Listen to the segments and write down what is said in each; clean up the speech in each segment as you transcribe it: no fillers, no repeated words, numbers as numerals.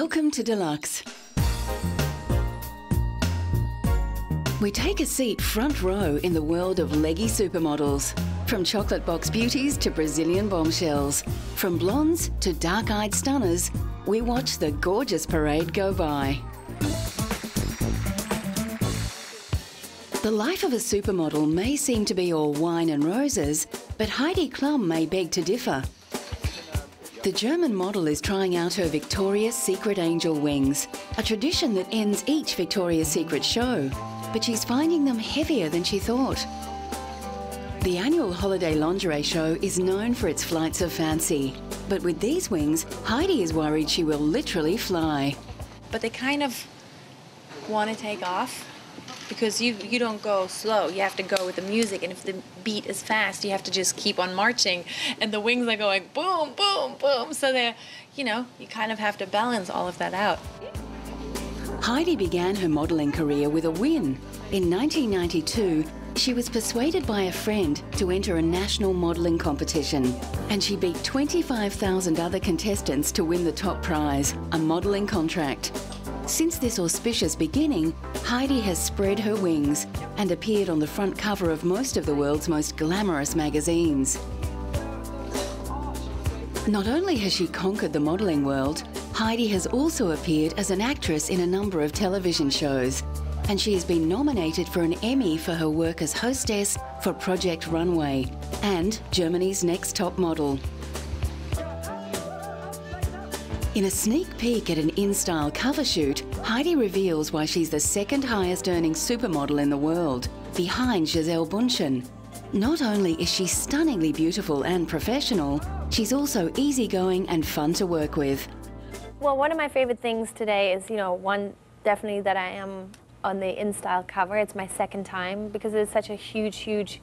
Welcome to Deluxe. We take a seat front row in the world of leggy supermodels. From chocolate box beauties to Brazilian bombshells, from blondes to dark-eyed stunners, we watch the gorgeous parade go by. The life of a supermodel may seem to be all wine and roses, but Heidi Klum may beg to differ. The German model is trying out her Victoria's Secret angel wings, a tradition that ends each Victoria's Secret show, but she's finding them heavier than she thought. The annual holiday lingerie show is known for its flights of fancy, but with these wings, Heidi is worried she will literally fly. But they kind of want to take off because you don't go slow. You have to go with the music, and if the beat is fast, you have to just keep on marching, and the wings are going boom, boom, boom. So they're, you kind of have to balance all of that out. Heidi began her modelling career with a win. In 1992, she was persuaded by a friend to enter a national modelling competition, and she beat 25,000 other contestants to win the top prize, a modelling contract. Since this auspicious beginning, Heidi has spread her wings and appeared on the front cover of most of the world's most glamorous magazines. Not only has she conquered the modelling world, Heidi has also appeared as an actress in a number of television shows, and she has been nominated for an Emmy for her work as hostess for Project Runway and Germany's Next Top Model. In a sneak peek at an InStyle cover shoot, Heidi reveals why she's the second highest earning supermodel in the world, behind Gisele Bündchen. Not only is she stunningly beautiful and professional, she's also easygoing and fun to work with. Well, one of my favorite things today is, one, definitely that I am on the InStyle cover. It's my second time because it's such a huge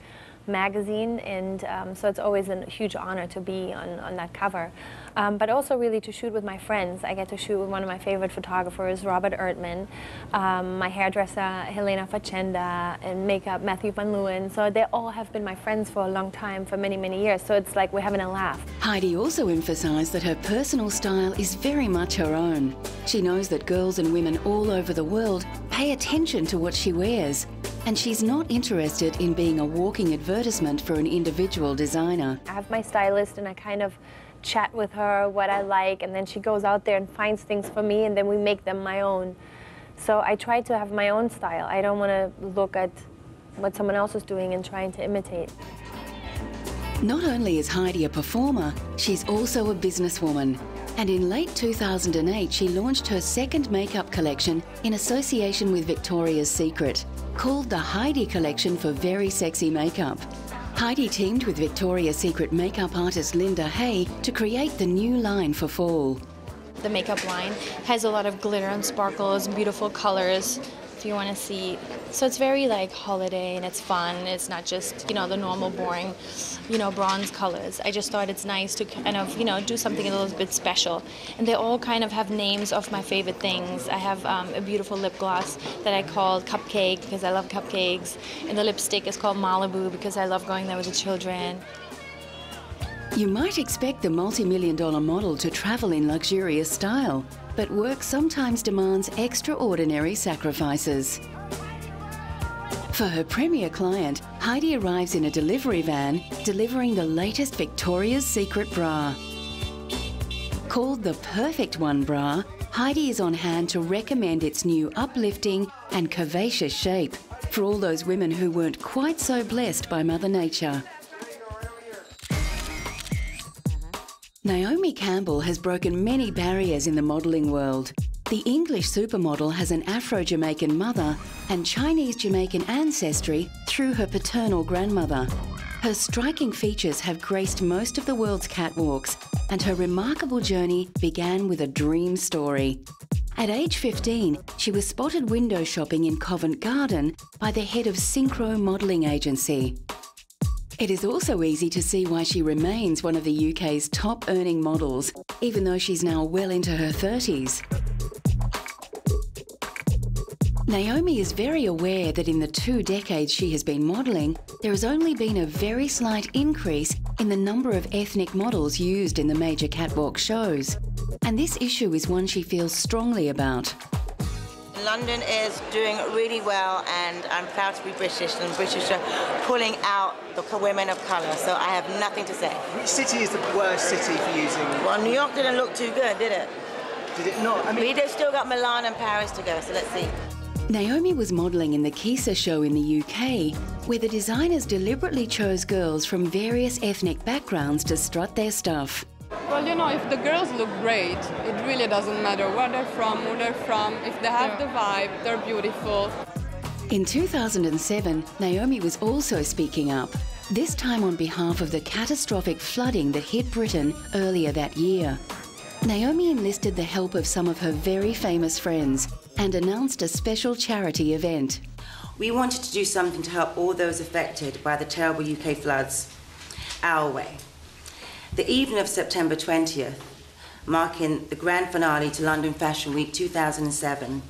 magazine, and so it's always a huge honor to be on that cover. But also really to shoot with my friends. I get to shoot with one of my favorite photographers, Robert Ertman, my hairdresser, Helena Facenda, and makeup, Matthew Van Leeuwen. So they all have been my friends for a long time, for many years. So it's like we're having a laugh. Heidi also emphasised that her personal style is very much her own. She knows that girls and women all over the world pay attention to what she wears, and she's not interested in being a walking advertisement for an individual designer. I have my stylist, and I kind of chat with her what I like, and then she goes out there and finds things for me, and then we make them my own. So I try to have my own style. I don't want to look at what someone else is doing and trying to imitate. Not only is Heidi a performer, she's also a businesswoman. And in late 2008, she launched her second makeup collection in association with Victoria's Secret, called the Heidi Collection for Very Sexy Makeup. Heidi teamed with Victoria's Secret makeup artist Linda Hay to create the new line for fall. The makeup line has a lot of glitter and sparkles and beautiful colors, if you want to see. So it's very like holiday, and it's fun. It's not just, the normal boring, bronze colors. I just thought it's nice to kind of, do something a little bit special. And they all kind of have names of my favorite things. I have a beautiful lip gloss that I called Cupcake because I love cupcakes. And the lipstick is called Malibu because I love going there with the children. You might expect the multi-million-dollar model to travel in luxurious style, but work sometimes demands extraordinary sacrifices. For her premier client, Heidi arrives in a delivery van delivering the latest Victoria's Secret bra. Called the Perfect One bra, Heidi is on hand to recommend its new uplifting and curvaceous shape for all those women who weren't quite so blessed by Mother Nature. Naomi Campbell has broken many barriers in the modelling world. The English supermodel has an Afro-Jamaican mother and Chinese-Jamaican ancestry through her paternal grandmother. Her striking features have graced most of the world's catwalks, and her remarkable journey began with a dream story. At age 15, she was spotted window shopping in Covent Garden by the head of Synchro Modelling Agency. It is also easy to see why she remains one of the UK's top-earning models, even though she's now well into her 30s. Naomi is very aware that in the 2 decades she has been modelling, there has only been a very slight increase in the number of ethnic models used in the major catwalk shows. and this issue is one she feels strongly about. London is doing really well, and I'm proud to be British, and British are pulling out the women of colour, so I have nothing to say. Which city is the worst city for using? Well, New York didn't look too good, did it? Did it not? I mean, We've still got Milan and Paris to go, so let's see. Naomi was modelling in the Kisa show in the UK, where the designers deliberately chose girls from various ethnic backgrounds to strut their stuff. Well, you know, if the girls look great, it really doesn't matter where they're from, who they're from. If they have the vibe, they're beautiful. In 2007, Naomi was also speaking up, this time on behalf of the catastrophic flooding that hit Britain earlier that year. Naomi enlisted the help of some of her very famous friends and announced a special charity event. We wanted to do something to help all those affected by the terrible UK floods our way. The evening of September 20th, marking the grand finale to London Fashion Week 2007,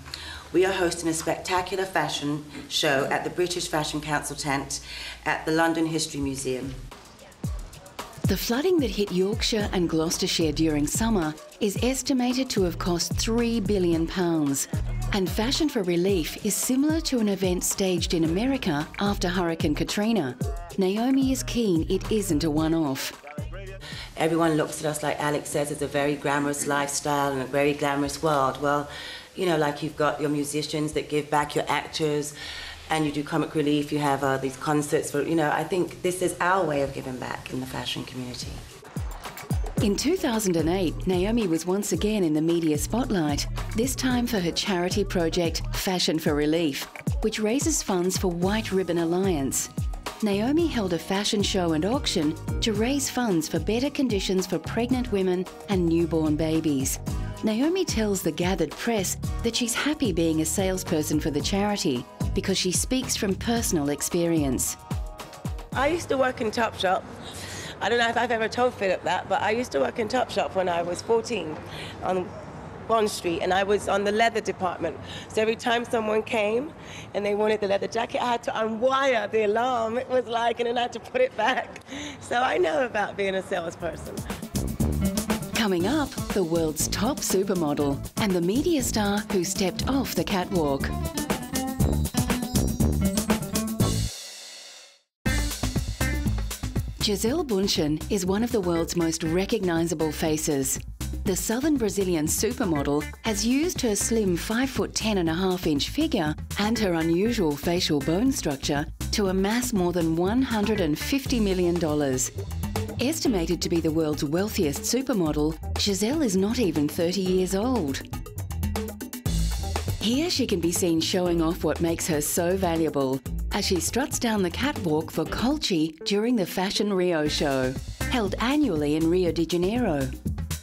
we are hosting a spectacular fashion show at the British Fashion Council tent at the London History Museum. The flooding that hit Yorkshire and Gloucestershire during summer is estimated to have cost £3 billion. And Fashion for Relief is similar to an event staged in America after Hurricane Katrina. Naomi is keen it isn't a one-off. Everyone looks at us, like Alex says, as a very glamorous lifestyle and a very glamorous world. Well, you know, like you've got your musicians that give back, your actors, and you do comic relief, you have these concerts for, you know, I think this is our way of giving back in the fashion community. In 2008, Naomi was once again in the media spotlight, this time for her charity project Fashion for Relief, which raises funds for White Ribbon Alliance. Naomi held a fashion show and auction to raise funds for better conditions for pregnant women and newborn babies. Naomi tells the gathered press that she's happy being a salesperson for the charity because she speaks from personal experience. I used to work in Topshop. I don't know if I've ever told Philip that, but I used to work in Topshop when I was 14 on Bond Street, and I was on the leather department. So every time someone came and they wanted the leather jacket, I had to unwire the alarm. It was like, and then I had to put it back. So I know about being a salesperson. Coming up, the world's top supermodel and the media star who stepped off the catwalk. Gisele Bündchen is one of the world's most recognisable faces. The southern Brazilian supermodel has used her slim 5'10.5" figure and her unusual facial bone structure to amass more than $150 million. Estimated to be the world's wealthiest supermodel, Gisele is not even 30 years old. Here she can be seen showing off what makes her so valuable as she struts down the catwalk for Colchi during the Fashion Rio show, held annually in Rio de Janeiro.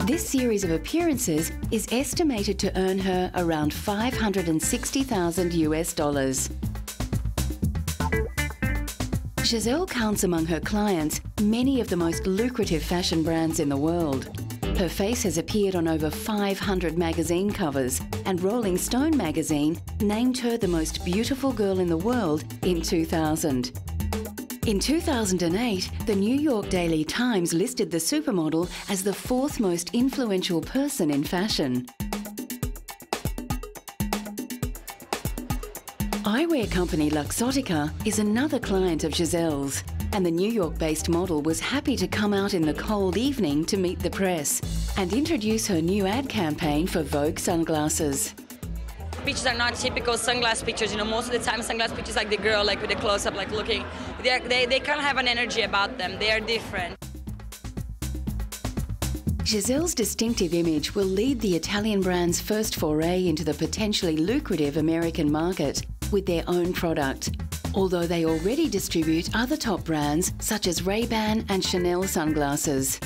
This series of appearances is estimated to earn her around $560,000 US. Gisele counts among her clients many of the most lucrative fashion brands in the world. Her face has appeared on over 500 magazine covers, and Rolling Stone magazine named her the most beautiful girl in the world in 2000. In 2008, the New York Daily Times listed the supermodel as the 4th most influential person in fashion. Eyewear company Luxottica is another client of Gisele's, and the New York-based model was happy to come out in the cold evening to meet the press and introduce her new ad campaign for Vogue sunglasses. Pictures are not typical sunglass pictures. You know, most of the time sunglass pictures, like the girl, like with the close-up, like looking, they kind of have an energy about them. They are different. Gisele's distinctive image will lead the Italian brand's first foray into the potentially lucrative American market with their own product, although they already distribute other top brands such as Ray-Ban and Chanel sunglasses.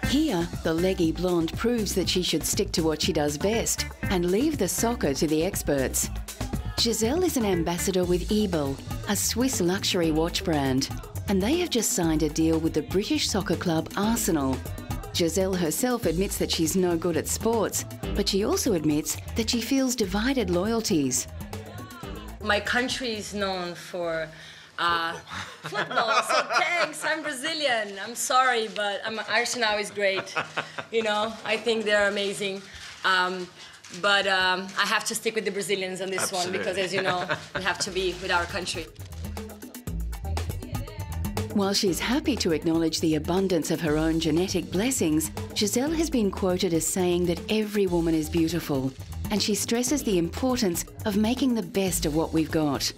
Here, the leggy blonde proves that she should stick to what she does best and leave the soccer to the experts. Gisele is an ambassador with Ebel, a Swiss luxury watch brand, and they have just signed a deal with the British soccer club Arsenal. Gisele herself admits that she's no good at sports, but she also admits that she feels divided loyalties. My country is known for Football, so thanks, I'm Brazilian. I'm sorry, but Arsenal is great. You know, I think they're amazing. But I have to stick with the Brazilians on this one because, as you know, we have to be with our country. While she's happy to acknowledge the abundance of her own genetic blessings, Giselle has been quoted as saying that every woman is beautiful, and she stresses the importance of making the best of what we've got.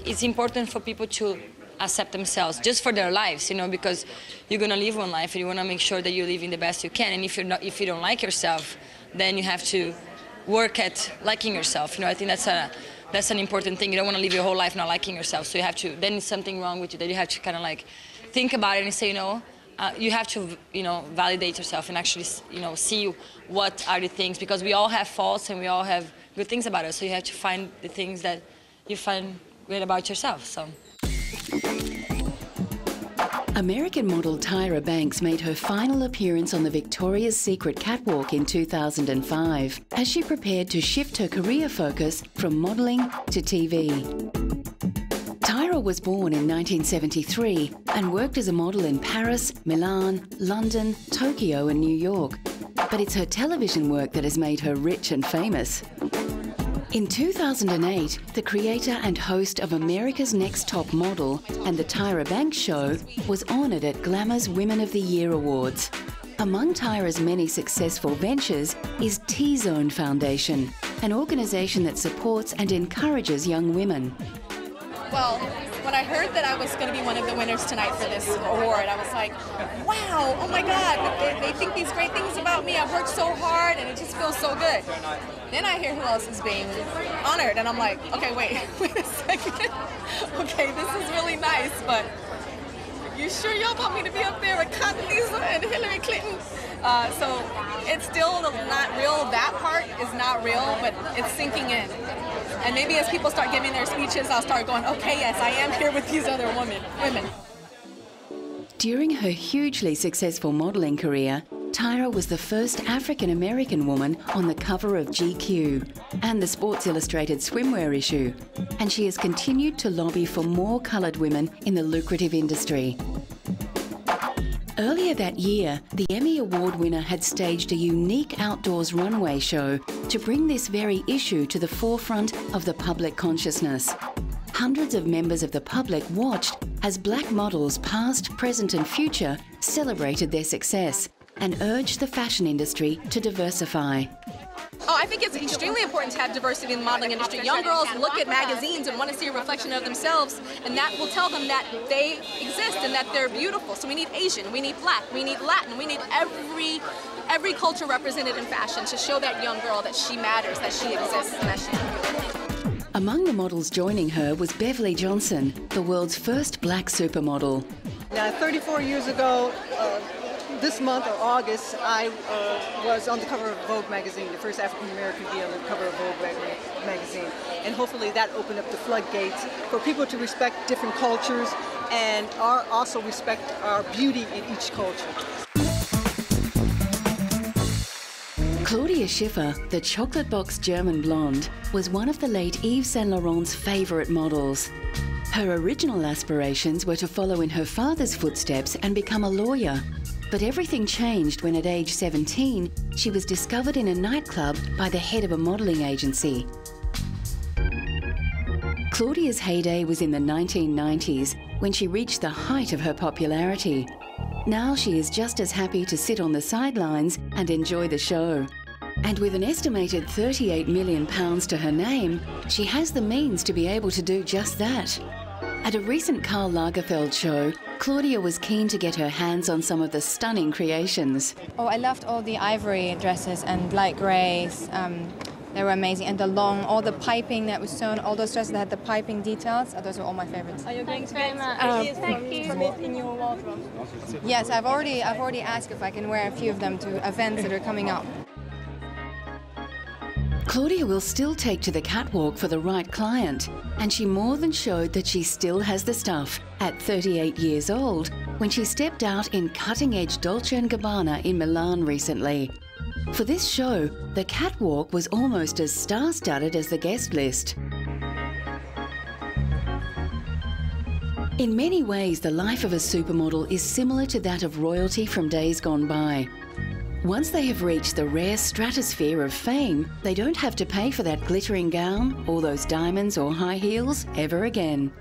It's important for people to accept themselves just for their lives, you know, because you're going to live one life and you want to make sure that you're living the best you can. And if you don't like yourself, then you have to work at liking yourself. You know, I think that's an important thing. You don't want to live your whole life not liking yourself. So you have to, then there's something wrong with you that you have to kind of like think about it and say, you know, you have to, you know, validate yourself and actually, you know, see what are the things, because we all have faults and we all have good things about us. So you have to find the things that you find great about yourself. So. American model Tyra Banks made her final appearance on the Victoria's Secret catwalk in 2005 as she prepared to shift her career focus from modelling to TV. Tyra was born in 1973 and worked as a model in Paris, Milan, London, Tokyo and New York. But it's her television work that has made her rich and famous. In 2008, the creator and host of America's Next Top Model and The Tyra Banks Show was honoured at Glamour's Women of the Year Awards. Among Tyra's many successful ventures is T-Zone Foundation, an organisation that supports and encourages young women. Well, when I heard that I was going to be one of the winners tonight for this award, I was like, wow, oh my God, they think these great things about me. I've worked so hard and it just feels so good. Then I hear who else is being honored and I'm like, okay, wait a second. Okay, this is really nice, but you sure y'all want me to be up there with Condoleezza and Hillary Clinton? So it's still not real. That part is not real, but it's sinking in. And maybe as people start giving their speeches, I'll start going, okay, yes, I am here with these other women. During her hugely successful modelling career, Tyra was the first African-American woman on the cover of GQ and the Sports Illustrated swimwear issue, and she has continued to lobby for more coloured women in the lucrative industry. Earlier that year, the Emmy Award winner had staged a unique outdoors runway show to bring this very issue to the forefront of the public consciousness. Hundreds of members of the public watched as black models past, present and future celebrated their success and urged the fashion industry to diversify. Oh, I think it's extremely important to have diversity in the modeling industry. Young girls look at magazines and want to see a reflection of themselves, and that will tell them that they exist and that they're beautiful. So we need Asian, we need Black, we need Latin, we need every culture represented in fashion to show that young girl that she matters, that she exists, and that she's beautiful. Among the models joining her was Beverly Johnson, the world's first black supermodel. Now, 34 years ago, this month or August, I was on the cover of Vogue magazine, the first African-American to be on the cover of Vogue magazine. And hopefully that opened up the floodgates for people to respect different cultures and also respect our beauty in each culture. Claudia Schiffer, the chocolate box German blonde, was one of the late Yves Saint Laurent's favourite models. Her original aspirations were to follow in her father's footsteps and become a lawyer. But everything changed when at age 17, she was discovered in a nightclub by the head of a modelling agency. Claudia's heyday was in the 1990s when she reached the height of her popularity. Now she is just as happy to sit on the sidelines and enjoy the show. And with an estimated £38 million to her name, she has the means to be able to do just that. At a recent Karl Lagerfeld show, Claudia was keen to get her hands on some of the stunning creations. Oh, I loved all the ivory dresses and light grays. They were amazing. And the long, all the piping that was sewn, all those dresses that had the piping details, those were all my favorites. Are you going to get thank you. in your wardrobe? Yes, I've already asked if I can wear a few of them to events that are coming up. Claudia will still take to the catwalk for the right client, and she more than showed that she still has the stuff at 38 years old when she stepped out in cutting-edge Dolce & Gabbana in Milan recently. For this show, the catwalk was almost as star-studded as the guest list. In many ways, the life of a supermodel is similar to that of royalty from days gone by. Once they have reached the rare stratosphere of fame, they don't have to pay for that glittering gown, all those diamonds or high heels ever again.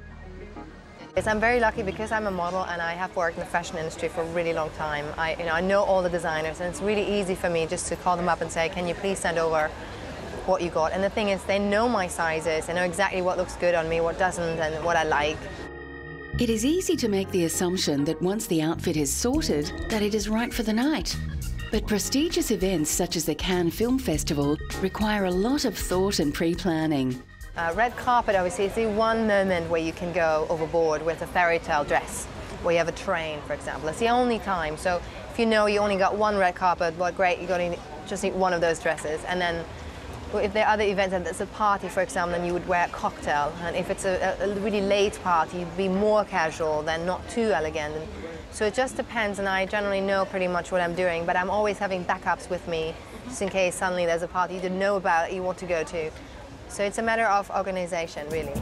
Yes, I'm very lucky because I'm a model and I have worked in the fashion industry for a really long time. I know all the designers, and it's really easy for me just to call them up and say, can you please send over what you got? And the thing is, they know my sizes, they know exactly what looks good on me, what doesn't, and what I like. It is easy to make the assumption that once the outfit is sorted, that it is right for the night. But prestigious events such as the Cannes Film Festival require a lot of thought and pre-planning. Red carpet, obviously, is the one moment where you can go overboard with a fairy tale dress, where you have a train, for example. It's the only time. So if you know you only got one red carpet, well, great, you're going to just need one of those dresses. And then if there are other events, and it's a party, for example, then you would wear a cocktail. And if it's a really late party, you'd be more casual than not too elegant. And so it just depends, and I generally know pretty much what I'm doing, but I'm always having backups with me, just in case suddenly there's a party you didn't know about, you want to go to. So it's a matter of organization, really.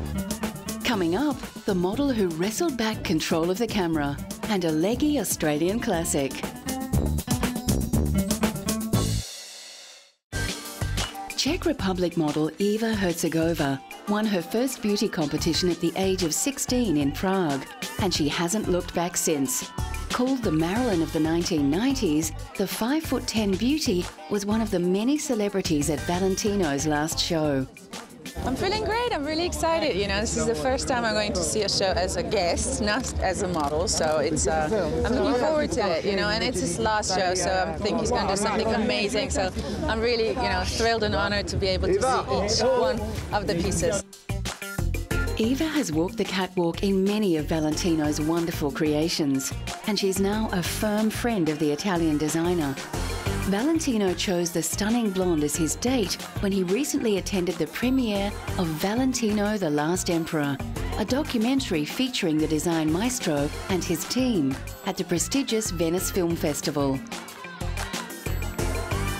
Coming up, the model who wrestled back control of the camera and a leggy Australian classic. Czech Republic model Eva Herzegová won her first beauty competition at the age of 16 in Prague, and she hasn't looked back since. Called the Marilyn of the 1990s, the 5'10" beauty was one of the many celebrities at Valentino's last show. I'm feeling great. I'm really excited. You know, this is the first time I'm going to see a show as a guest, not as a model. So it's I'm looking forward to it. You know, and it's his last show, so I think he's going to do something amazing. So I'm really, thrilled and honored to be able to see each one of the pieces. Eva has walked the catwalk in many of Valentino's wonderful creations, and she's now a firm friend of the Italian designer. Valentino chose the stunning blonde as his date when he recently attended the premiere of Valentino the Last Emperor, a documentary featuring the design maestro and his team at the prestigious Venice Film Festival.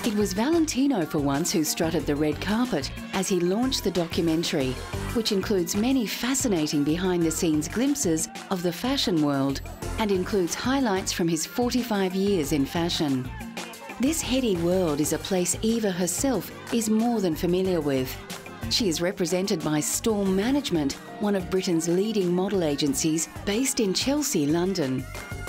It was Valentino for once who strutted the red carpet as he launched the documentary, which includes many fascinating behind-the-scenes glimpses of the fashion world and includes highlights from his 45 years in fashion. This heady world is a place Eva herself is more than familiar with. She is represented by Storm Management, one of Britain's leading model agencies based in Chelsea, London.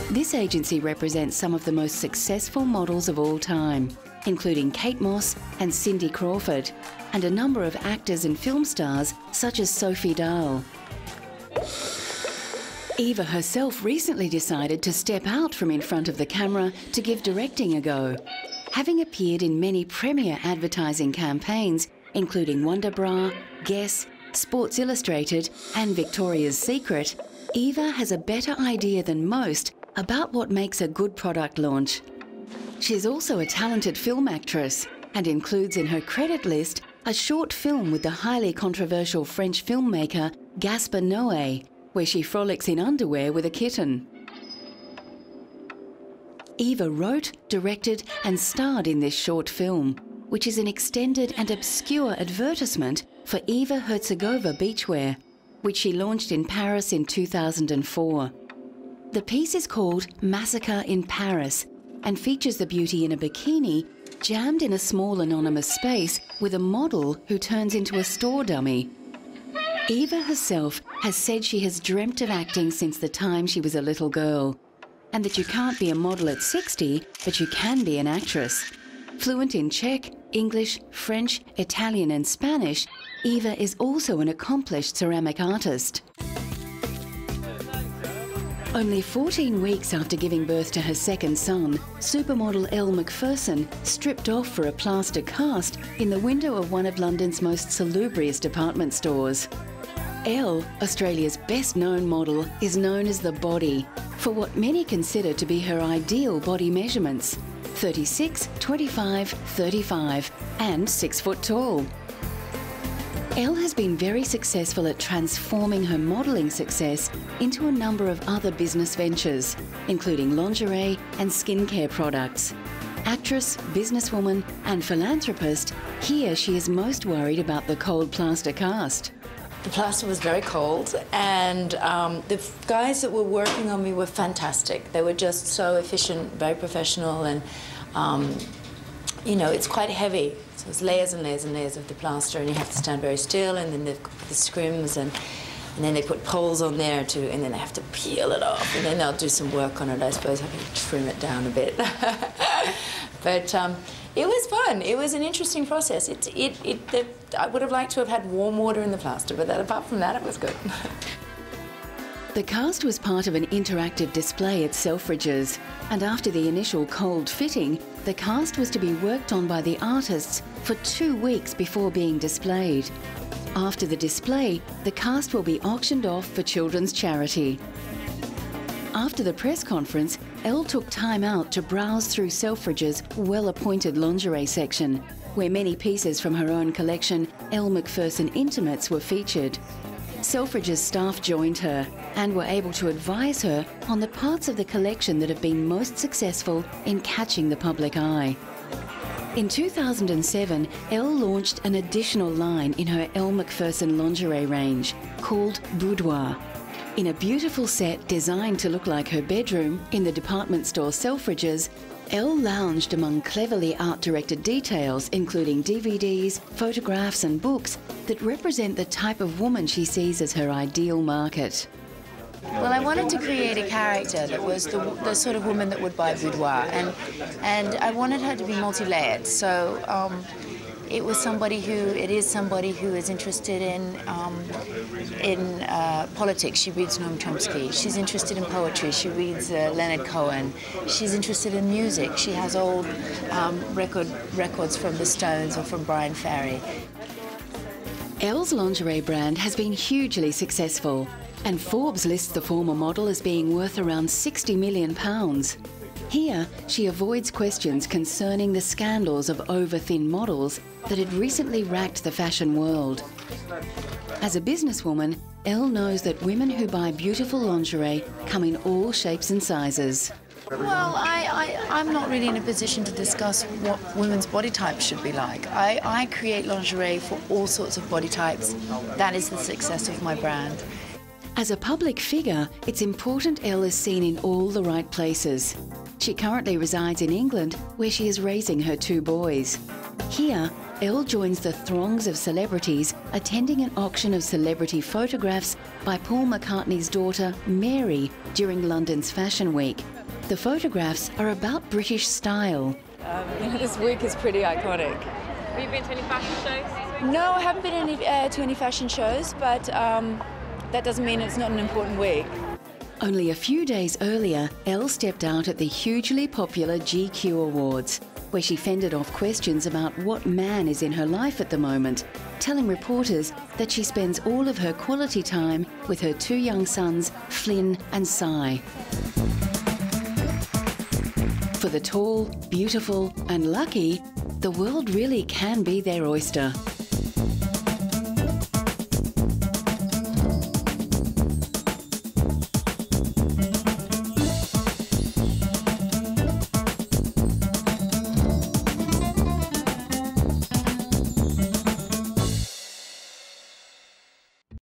This agency represents some of the most successful models of all time, including Kate Moss and Cindy Crawford, and a number of actors and film stars such as Sophie Dahl. Eva herself recently decided to step out from in front of the camera to give directing a go. Having appeared in many premier advertising campaigns, including Wonder Bra, Guess, Sports Illustrated and Victoria's Secret, Eva has a better idea than most about what makes a good product launch. She is also a talented film actress and includes in her credit list a short film with the highly controversial French filmmaker Gaspar Noé, where she frolics in underwear with a kitten. Eva wrote, directed and starred in this short film, which is an extended and obscure advertisement for Eva Herzegová beachwear, which she launched in Paris in 2004. The piece is called Massacre in Paris and features the beauty in a bikini jammed in a small anonymous space with a model who turns into a store dummy. Eva herself has said she has dreamt of acting since the time she was a little girl, and that you can't be a model at 60, but you can be an actress. Fluent in Czech, English, French, Italian and Spanish, Eva is also an accomplished ceramic artist. Only 14 weeks after giving birth to her second son, supermodel Elle Macpherson stripped off for a plaster cast in the window of one of London's most salubrious department stores. Elle, Australia's best-known model, is known as the Body, for what many consider to be her ideal body measurements: 36, 25, 35 and 6 foot tall. Elle has been very successful at transforming her modelling success into a number of other business ventures, including lingerie and skincare products. Actress, businesswoman and philanthropist, here she is most worried about the cold plaster cast. The plaster was very cold, and the guys that were working on me were fantastic. They were just so efficient, very professional, and you know, it's quite heavy. So it's layers and layers and layers of the plaster, and you have to stand very still, and then they've got the scrims, and then they put poles on there too, and then they have to peel it off, and then they'll do some work on it, I suppose, having to trim it down a bit. But it was fun. It was an interesting process. I would have liked to have had warm water in the plaster, but apart from that, it was good. The cast was part of an interactive display at Selfridges, and after the initial cold fitting, the cast was to be worked on by the artists for 2 weeks before being displayed. After the display, the cast will be auctioned off for children's charity. After the press conference, Elle took time out to browse through Selfridges' well-appointed lingerie section, where many pieces from her own collection, Elle Macpherson Intimates, were featured. Selfridges staff joined her and were able to advise her on the parts of the collection that have been most successful in catching the public eye. In 2007, Elle launched an additional line in her Elle Macpherson lingerie range called Boudoir. In a beautiful set designed to look like her bedroom in the department store Selfridges, Elle lounged among cleverly art-directed details, including DVDs, photographs and books that represent the type of woman she sees as her ideal market. Well, I wanted to create a character that was the sort of woman that would buy boudoir, and I wanted her to be multi-layered. So it is somebody who is interested in politics. She reads Noam Chomsky. She's interested in poetry. She reads Leonard Cohen. She's interested in music. She has old records from the Stones or from Brian Ferry. Elle's lingerie brand has been hugely successful, and Forbes lists the former model as being worth around £60 million. Here, she avoids questions concerning the scandals of over-thin models that had recently racked the fashion world. As a businesswoman, Elle knows that women who buy beautiful lingerie come in all shapes and sizes. Well, I'm not really in a position to discuss what women's body types should be like. I create lingerie for all sorts of body types. That is the success of my brand. As a public figure, it's important Elle is seen in all the right places. She currently resides in England, where she is raising her 2 boys. Here, Elle joins the throngs of celebrities attending an auction of celebrity photographs by Paul McCartney's daughter, Mary, during London's Fashion Week. The photographs are about British style. This week is pretty iconic. Have you been to any fashion shows? No, I haven't been to any fashion shows, but that doesn't mean it's not an important week. Only a few days earlier, Elle stepped out at the hugely popular GQ Awards, where she fended off questions about what man is in her life at the moment, telling reporters that she spends all of her quality time with her 2 young sons, Flynn and Cy. For the tall, beautiful and lucky, the world really can be their oyster.